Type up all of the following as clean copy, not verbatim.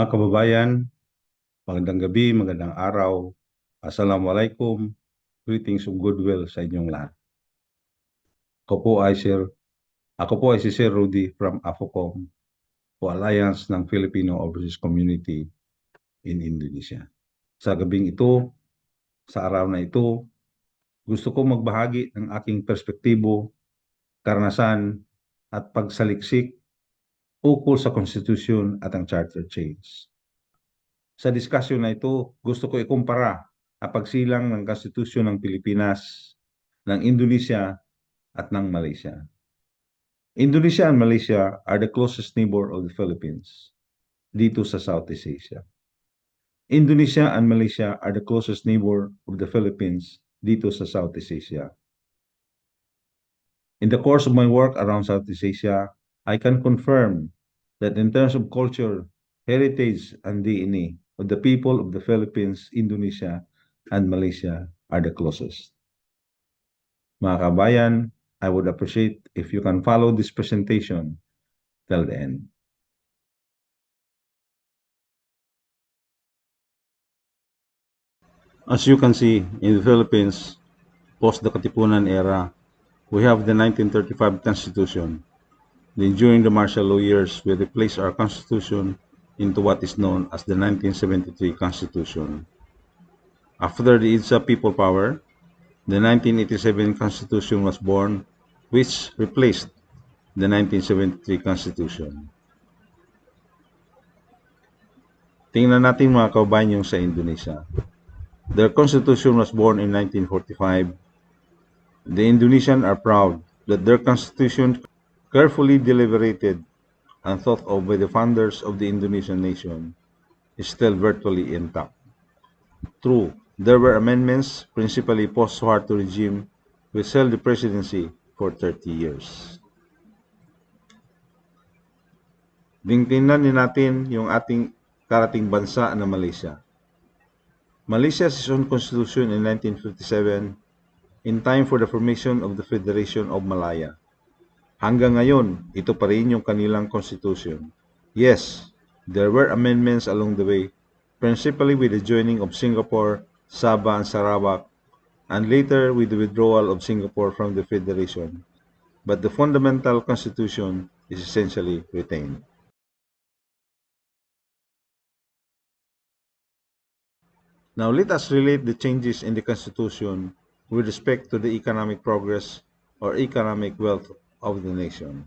Mga kababayan, magandang gabi, magandang araw. Assalamualaikum. Greetings of goodwill sa inyong lahat. Ako po ay si Sir Rudy from AFOCOM o Alliance ng Filipino Overseas Community in Indonesia. Sa gabing ito, sa araw na ito, gusto ko magbahagi ng aking perspektibo, karanasan at pagsaliksik ukol sa Konstitusyon at ang Charter Change. Sa diskusyon na ito, gusto ko ikumpara ang pagsilang ng Konstitusyon ng Pilipinas, ng Indonesia at ng Malaysia. Indonesia and Malaysia are the closest neighbor of the Philippines dito sa Southeast Asia. Indonesia and Malaysia are the closest neighbor of the Philippines dito sa Southeast Asia. In the course of my work around Southeast Asia, I can confirm that in terms of culture, heritage, and DNA, of the people of the Philippines, Indonesia, and Malaysia are the closest. Mga kabayan, I would appreciate if you can follow this presentation till the end. As you can see, in the Philippines, post the Katipunan era, we have the 1935 Constitution. Then during the martial law years, we replaced our Constitution into what is known as the 1973 Constitution. After the EDSA People Power, the 1987 Constitution was born, which replaced the 1973 Constitution. Tingnan natin mga kababayan yung sa Indonesia. Their Constitution was born in 1945. The Indonesians are proud that their Constitution, carefully deliberated and thought of by the founders of the Indonesian nation, is still virtually intact. True, there were amendments, principally post-Suharto regime, which held the presidency for 30 years. Tingnan natin yung ating karating bansa na Malaysia. Malaysia has its own constitution in 1957, in time for the formation of the Federation of Malaya. Hanggang ngayon, ito pa rin yung kanilang constitution. Yes, there were amendments along the way, principally with the joining of Singapore, Sabah, and Sarawak, and later with the withdrawal of Singapore from the Federation. But the fundamental constitution is essentially retained. Now let us relate the changes in the constitution with respect to the economic progress or economic wealth of the nation.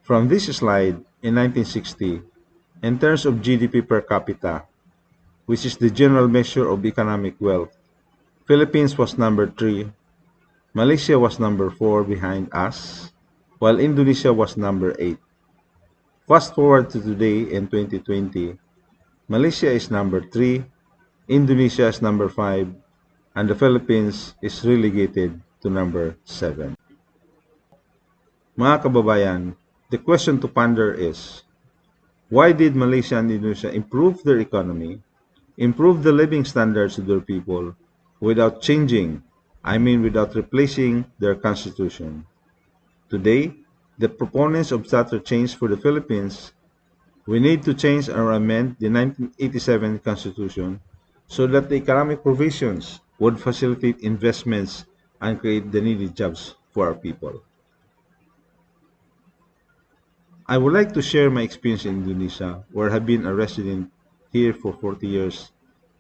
From this slide, in 1960, in terms of GDP per capita, which is the general measure of economic wealth, Philippines was number 3, Malaysia was number 4 behind us, while Indonesia was number 8. Fast forward to today in 2020, Malaysia is number 3, Indonesia is number 5, and the Philippines is relegated to number 7. Mga kababayan, the question to ponder is, why did Malaysia and Indonesia improve their economy, improve the living standards of their people, without changing, without replacing their constitution? Today, the proponents of such a change for the Philippines, we need to change or amend the 1987 Constitution so that the economic provisions would facilitate investments and create the needed jobs for our people. I would like to share my experience in Indonesia, where I have been a resident here for 40 years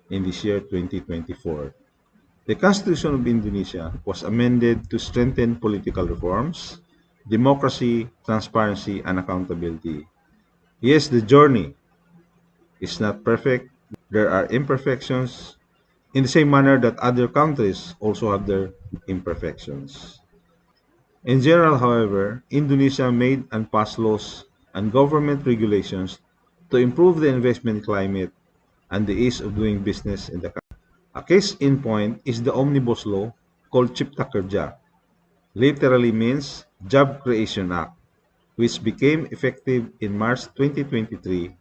in this year 2024. The Constitution of Indonesia was amended to strengthen political reforms, democracy, transparency, and accountability. Yes, the journey is not perfect. There are imperfections in the same manner that other countries also have their imperfections. In general, however, Indonesia made and passed laws and government regulations to improve the investment climate and the ease of doing business in the country. A case in point is the Omnibus Law called Cipta Kerja, literally means Job Creation Act, which became effective in March 2023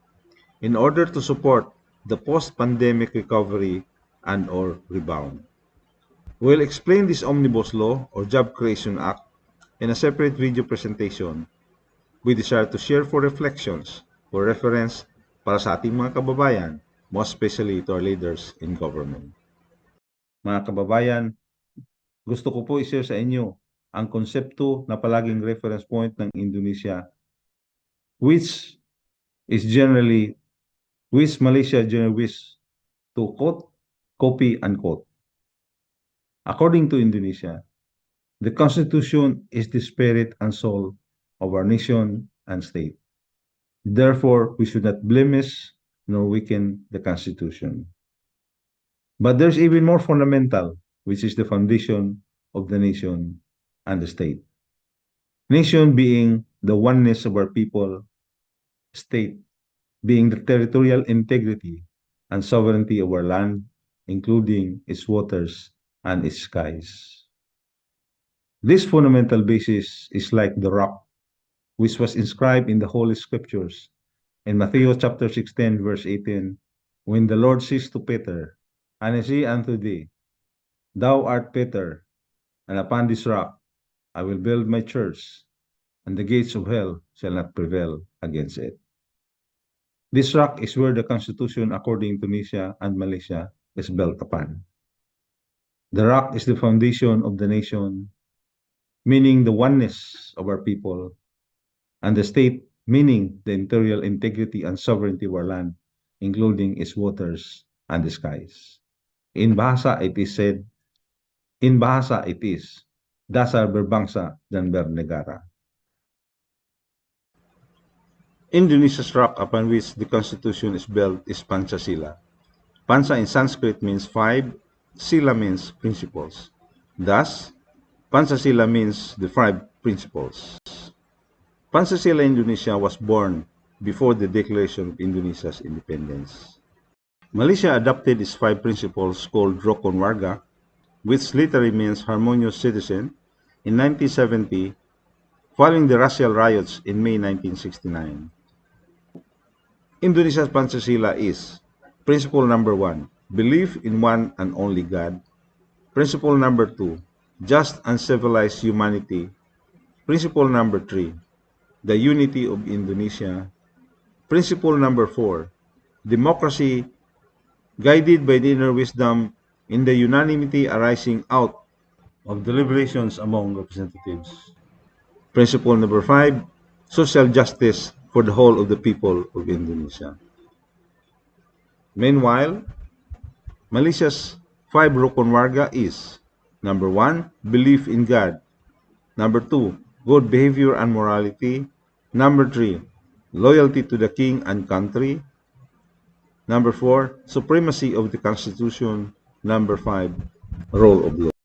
in order to support the post-pandemic recovery and/or rebound. We'll explain this Omnibus Law or Job Creation Act in a separate video presentation. We desire to share for reflections, for reference, para sa ating mga kababayan, most especially to our leaders in government. Mga kababayan, gusto ko po i-share sa inyo ang konsepto na palaging reference point ng Indonesia, which Malaysia generally wish to quote, copy, unquote. According to Indonesia, the Constitution is the spirit and soul of our nation and state. Therefore, we should not blemish nor weaken the Constitution. But there's even more fundamental, which is the foundation of the nation and the state. Nation being the oneness of our people, state being the territorial integrity and sovereignty of our land, including its waters and its skies. This fundamental basis is like the rock, which was inscribed in the Holy Scriptures in Matthew chapter 16, verse 18, when the Lord says to Peter, "And I say unto thee, thou art Peter, and upon this rock I will build my church, and the gates of hell shall not prevail against it." This rock is where the Constitution, according to Indonesia and Malaysia, is built upon. The rock is the foundation of the nation, meaning the oneness of our people, and the state, meaning the territorial integrity and sovereignty of our land, including its waters and the skies. In Bahasa it is, dasar berbangsa dan bernegara. Indonesia's rock upon which the Constitution is built is Pancasila. Panca in Sanskrit means 5, Sila means principles. Thus, Pancasila means the 5 principles. Pancasila Indonesia was born before the declaration of Indonesia's independence. Malaysia adopted its 5 principles called Rukun Warga, which literally means harmonious citizen, in 1970, following the racial riots in May 1969. Indonesia's Pancasila is principle number 1, belief in one and only God. Principle number 2, just and civilized humanity. Principle number 3, the unity of Indonesia. Principle number 4, democracy guided by the inner wisdom in the unanimity arising out of deliberations among representatives. Principle number 5, social justice for the whole of the people of Indonesia. Meanwhile, Malaysia's 5 Rukun Warga is number 1, belief in God. Number 2, good behavior and morality. Number 3, loyalty to the king and country. Number 4, supremacy of the Constitution. Number 5, rule of law.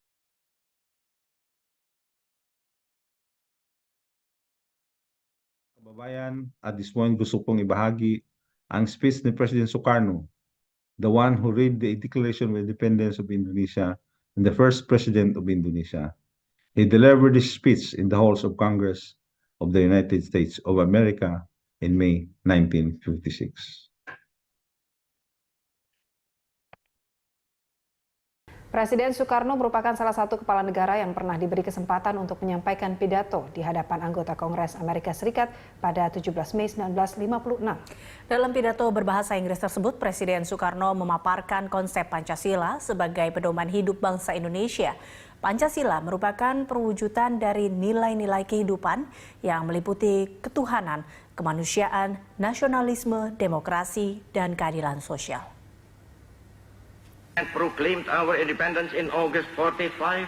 Kababayan, at this point gusto kong ibahagi ang speech ni President Sukarno, the one who read the Declaration of Independence of Indonesia and the first president of Indonesia. He delivered this speech in the halls of Congress of the United States of America in May 1956. Presiden Soekarno merupakan salah satu kepala negara yang pernah diberi kesempatan untuk menyampaikan pidato di hadapan anggota Kongres Amerika Serikat pada 17 Mei 1956. Dalam pidato berbahasa Inggris tersebut, Presiden Soekarno memaparkan konsep Pancasila sebagai pedoman hidup bangsa Indonesia. Pancasila merupakan perwujudan dari nilai-nilai kehidupan yang meliputi ketuhanan, kemanusiaan, nasionalisme, demokrasi, dan keadilan sosial. And proclaimed our independence in August 45,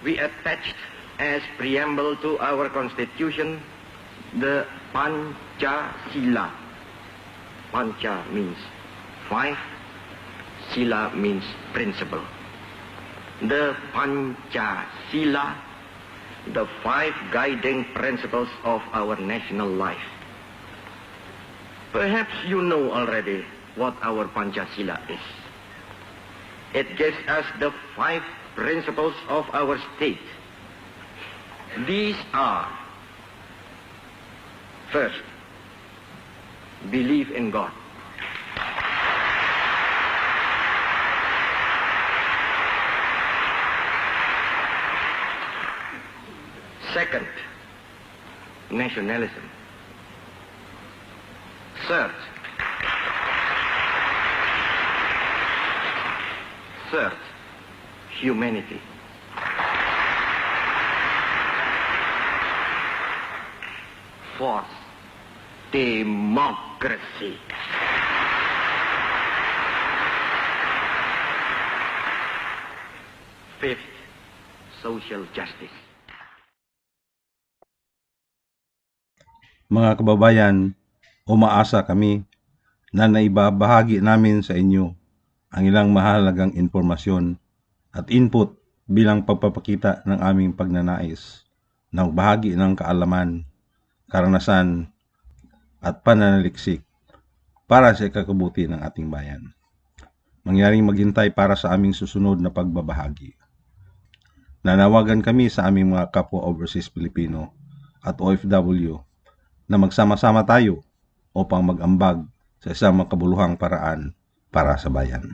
we attached as preamble to our Constitution the Pancasila. Panca means 5, Sila means principle. The Pancasila, the 5 guiding principles of our national life. Perhaps you know already what our Pancasila is. It gives us the 5 principles of our state. These are, first, believe in God. Second, nationalism. Third, humanity. Fourth, democracy. Fifth, social justice. Mga kababayan, umaasa kami na naibabahagi namin sa inyo ang ilang mahalagang impormasyon at input bilang pagpapakita ng aming pagnanais na magbahagi ng kaalaman, karanasan at pananaliksik para sa ikakabuti ng ating bayan. Mangyaring maghintay para sa aming susunod na pagbabahagi. Nanawagan kami sa aming mga kapwa overseas Pilipino at OFW na magsama-sama tayo upang mag-ambag sa isang makabuluhang paraan para sa bayan.